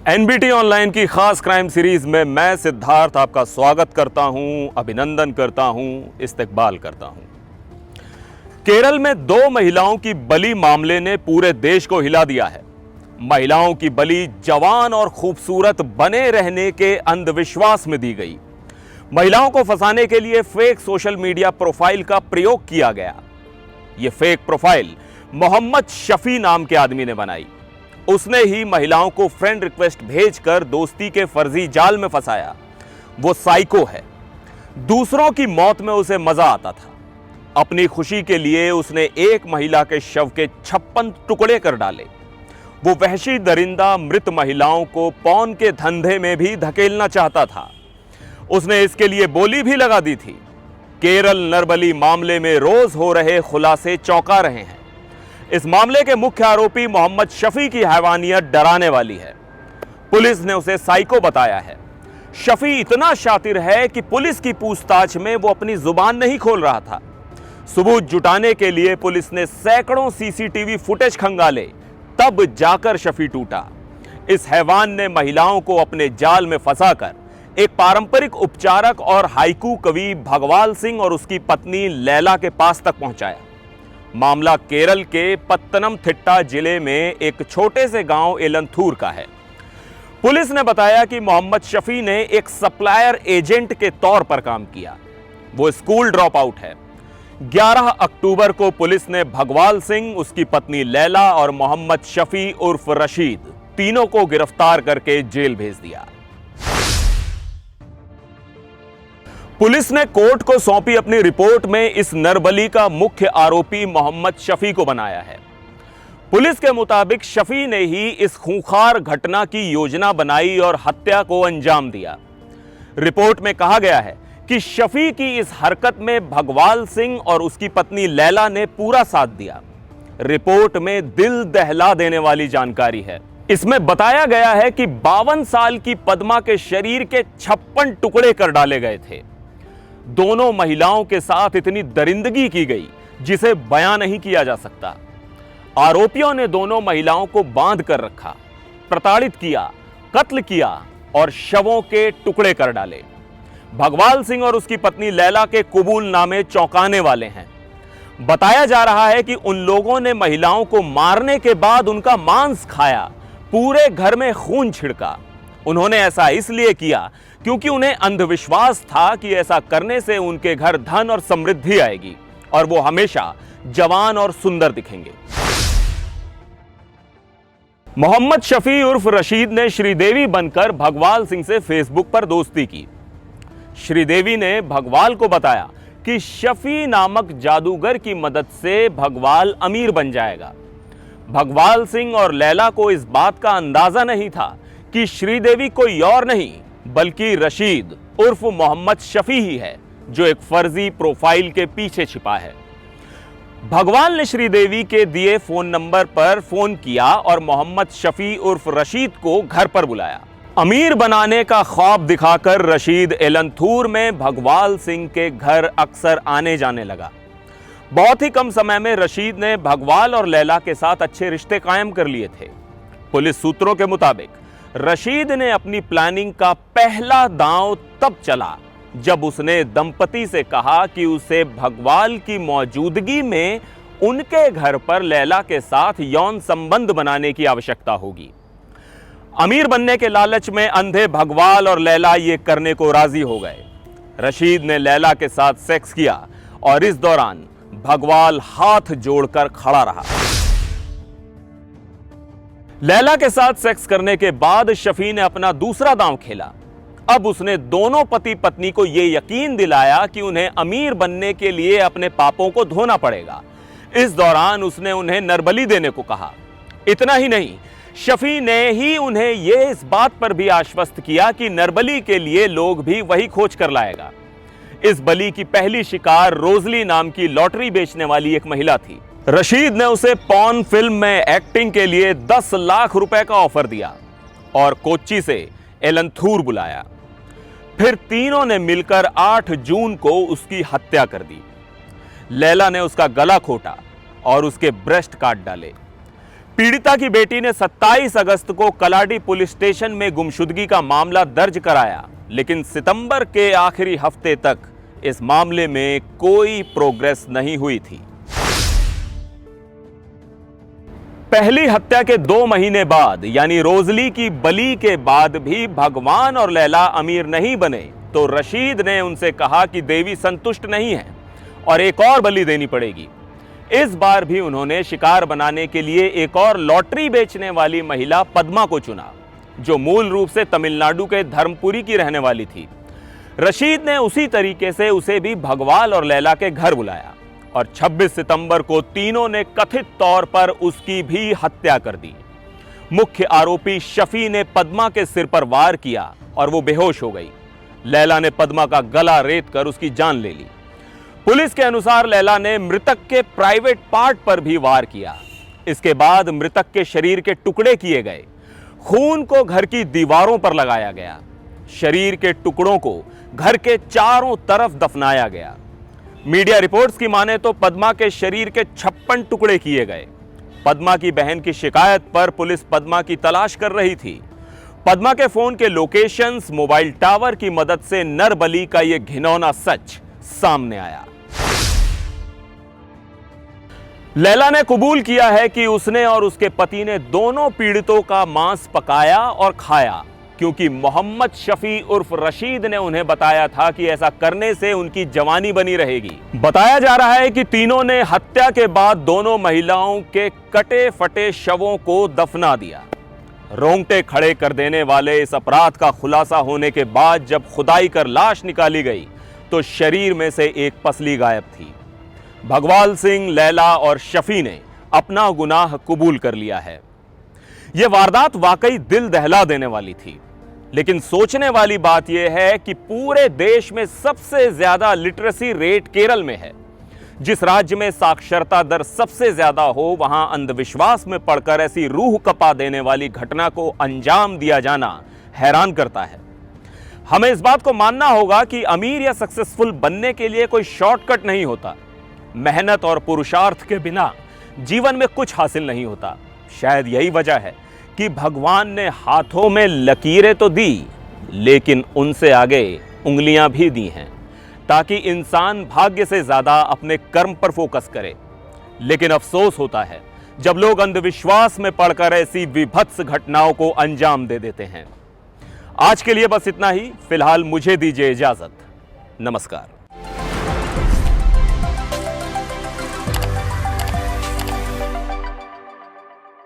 NBT online की खास crime series में मैं सिद्धार्थ आपका स्वागत करता हूं, अभिनंदन करता हूं, इस्तकबाल करता हूं। केरल में 2 महिलाओं की बलि मामले ने पूरे देश को हिला दिया है। महिलाओं की बलि जवान और खूबसूरत बने रहने के अंधविश्वास में दी गई। महिलाओं को फंसाने के लिए फेक सोशल मीडिया प्रोफाइल का प्रयोग किया गया। यह फेक प्रोफाइल मोहम्मद शफी नाम के आदमी ने बनाई। उसने ही महिलाओं को फ्रेंड रिक्वेस्ट भेजकर दोस्ती के फर्जी जाल में फंसाया। वो साइको है। दूसरों की मौत में उसे मजा आता था। अपनी खुशी के लिए उसने एक महिला के शव के 56 टुकड़े कर डाले। वो वहशी दरिंदा मृत महिलाओं को पौन के धंधे में भी धकेलना चाहता था। उसने इसके लिए बोली भी लगा दी थी। केरल नरबली मामले में रोज हो रहे खुलासे चौंका रहे हैं। इस मामले के मुख्य आरोपी मोहम्मद शफी की हैवानियत डराने वाली है। पुलिस ने उसे साइको बताया है। शफी इतना शातिर है कि पुलिस की पूछताछ में वो अपनी जुबान नहीं खोल रहा था। सबूत जुटाने के लिए पुलिस ने सैकड़ों सीसीटीवी फुटेज खंगाले, तब जाकर शफी टूटा। इस हैवान ने महिलाओं को अपने जाल में फंसाकर एक पारंपरिक उपचारक और हाइकू कवि भगवाल सिंह और उसकी पत्नी लैला के पास तक पहुंचाया। मामला केरल के पत्तनमथिट्टा जिले में एक छोटे से गांव एलंथूर का है। पुलिस ने बताया कि मोहम्मद शफी ने एक सप्लायर एजेंट के तौर पर काम किया। वो स्कूल ड्रॉप आउट है। 11 अक्टूबर को पुलिस ने भगवाल सिंह, उसकी पत्नी लैला और मोहम्मद शफी उर्फ रशीद तीनों को गिरफ्तार करके जेल भेज दिया। पुलिस ने कोर्ट को सौंपी अपनी रिपोर्ट में इस नरबली का मुख्य आरोपी मोहम्मद शफी को बनाया है। पुलिस के मुताबिक शफी ने ही इस खूंखार घटना की योजना बनाई और हत्या को अंजाम दिया। रिपोर्ट में कहा गया है कि शफी की इस हरकत में भगवाल सिंह और उसकी पत्नी लैला ने पूरा साथ दिया। रिपोर्ट में दिल दहला देने वाली जानकारी है। इसमें बताया गया है कि 52 साल की पद्मा के शरीर के 56 टुकड़े कर डाले गए थे। दोनों महिलाओं के साथ इतनी दरिंदगी की गई जिसे बयां नहीं किया जा सकता। आरोपियों ने दोनों महिलाओं को बांध कर रखा, प्रताड़ित किया, कत्ल किया और शवों के टुकड़े कर डाले। भगवाल सिंह और उसकी पत्नी लैला के कबूलनामे चौंकाने वाले हैं। बताया जा रहा है कि उन लोगों ने महिलाओं को मारने के बाद उनका मांस खाया, पूरे घर में खून छिड़का। उन्होंने ऐसा इसलिए किया क्योंकि उन्हें अंधविश्वास था कि ऐसा करने से उनके घर धन और समृद्धि आएगी और वो हमेशा जवान और सुंदर दिखेंगे। मोहम्मद शफी उर्फ रशीद ने श्रीदेवी बनकर भगवाल सिंह से फेसबुक पर दोस्ती की। श्रीदेवी ने भगवाल को बताया कि शफी नामक जादूगर की मदद से भगवाल अमीर बन जाएगा। भगवाल सिंह और लैला को इस बात का अंदाजा नहीं था कि श्रीदेवी कोई और नहीं बल्कि रशीद उर्फ मोहम्मद शफी ही है, जो एक फर्जी प्रोफाइल के पीछे छिपा है। भगवाल ने श्रीदेवी के दिए फोन नंबर पर फोन किया और मोहम्मद शफी उर्फ रशीद को घर पर बुलाया। अमीर बनाने का ख्वाब दिखाकर रशीद एलंथूर में भगवाल सिंह के घर अक्सर आने जाने लगा। बहुत ही कम समय में रशीद ने भगवाल और लैला के साथ अच्छे रिश्ते कायम कर लिए थे। पुलिस सूत्रों के मुताबिक रशीद ने अपनी प्लानिंग का पहला दांव तब चला जब उसने दंपति से कहा कि उसे भगवाल की मौजूदगी में उनके घर पर लैला के साथ यौन संबंध बनाने की आवश्यकता होगी। अमीर बनने के लालच में अंधे भगवाल और लैला ये करने को राजी हो गए। रशीद ने लैला के साथ सेक्स किया और इस दौरान भगवाल हाथ जोड़कर खड़ा रहा। लैला के साथ सेक्स करने के बाद शफी ने अपना दूसरा दांव खेला। अब उसने दोनों पति पत्नी को यह यकीन दिलाया कि उन्हें अमीर बनने के लिए अपने पापों को धोना पड़ेगा। इस दौरान उसने उन्हें नरबली देने को कहा। इतना ही नहीं, शफी ने ही उन्हें यह इस बात पर भी आश्वस्त किया कि नरबली के लिए लोग भी वही खोज कर लाएगा। इस बलि की पहली शिकार रोजली नाम की लॉटरी बेचने वाली एक महिला थी। रशीद ने उसे पॉर्न फिल्म में एक्टिंग के लिए 10 लाख रुपए का ऑफर दिया और कोच्चि से एलंथूर बुलाया। फिर तीनों ने मिलकर 8 जून को उसकी हत्या कर दी। लैला ने उसका गला घोटा और उसके ब्रेस्ट काट डाले। पीड़िता की बेटी ने 27 अगस्त को कलाडी पुलिस स्टेशन में गुमशुदगी का मामला दर्ज कराया, लेकिन सितंबर के आखिरी हफ्ते तक इस मामले में कोई प्रोग्रेस नहीं हुई थी। पहली हत्या के 2 महीने बाद यानी रोजली की बलि के बाद भी भगवान और लैला अमीर नहीं बने तो रशीद ने उनसे कहा कि देवी संतुष्ट नहीं है और एक और बलि देनी पड़ेगी। इस बार भी उन्होंने शिकार बनाने के लिए एक और लॉटरी बेचने वाली महिला पद्मा को चुना, जो मूल रूप से तमिलनाडु के धर्मपुरी की रहने वाली थी। रशीद ने उसी तरीके से उसे भी भगवाल और लैला के घर बुलाया और 26 सितंबर को तीनों ने कथित तौर पर उसकी भी हत्या कर दी। मुख्य आरोपी शफी ने पद्मा के सिर पर वार किया और वो बेहोश हो गई। लैला ने पद्मा का गला रेत कर उसकी जान ले ली। पुलिस के अनुसार लैला ने मृतक के प्राइवेट पार्ट पर भी वार किया। इसके बाद मृतक के शरीर के टुकड़े किए गए। खून को घर की दीवारों पर लगाया गया। शरीर के टुकड़ों को घर के चारों तरफ दफनाया गया। मीडिया रिपोर्ट्स की माने तो पद्मा के शरीर के 56 टुकड़े किए गए। पद्मा की बहन की शिकायत पर पुलिस पद्मा की तलाश कर रही थी। पद्मा के फोन के लोकेशंस, मोबाइल टावर की मदद से नरबली का यह घिनौना सच सामने आया। लैला ने कबूल किया है कि उसने और उसके पति ने दोनों पीड़ितों का मांस पकाया और खाया, क्योंकि मोहम्मद शफी उर्फ रशीद ने उन्हें बताया था कि ऐसा करने से उनकी जवानी बनी रहेगी। बताया जा रहा है कि तीनों ने हत्या के बाद दोनों महिलाओं के कटे फटे शवों को दफना दिया। रोंगटे खड़े कर देने वाले इस अपराध का खुलासा होने के बाद जब खुदाई कर लाश निकाली गई तो शरीर में से एक पसली गायब थी। भगवाल सिंह, लैला और शफी ने अपना गुनाह कबूल कर लिया है। यह वारदात वाकई दिल दहला देने वाली थी, लेकिन सोचने वाली बात यह है कि पूरे देश में सबसे ज्यादा लिटरेसी रेट केरल में है। जिस राज्य में साक्षरता दर सबसे ज्यादा हो, वहां अंधविश्वास में पड़कर ऐसी रूह कपा देने वाली घटना को अंजाम दिया जाना हैरान करता है। हमें इस बात को मानना होगा कि अमीर या सक्सेसफुल बनने के लिए कोई शॉर्टकट नहीं होता। मेहनत और पुरुषार्थ के बिना जीवन में कुछ हासिल नहीं होता। शायद यही वजह है कि भगवान ने हाथों में लकीरें तो दी, लेकिन उनसे आगे उंगलियां भी दी हैं, ताकि इंसान भाग्य से ज्यादा अपने कर्म पर फोकस करे। लेकिन अफसोस होता है जब लोग अंधविश्वास में पड़कर ऐसी विभत्स घटनाओं को अंजाम दे देते हैं। आज के लिए बस इतना ही। फिलहाल मुझे दीजिए इजाजत। नमस्कार।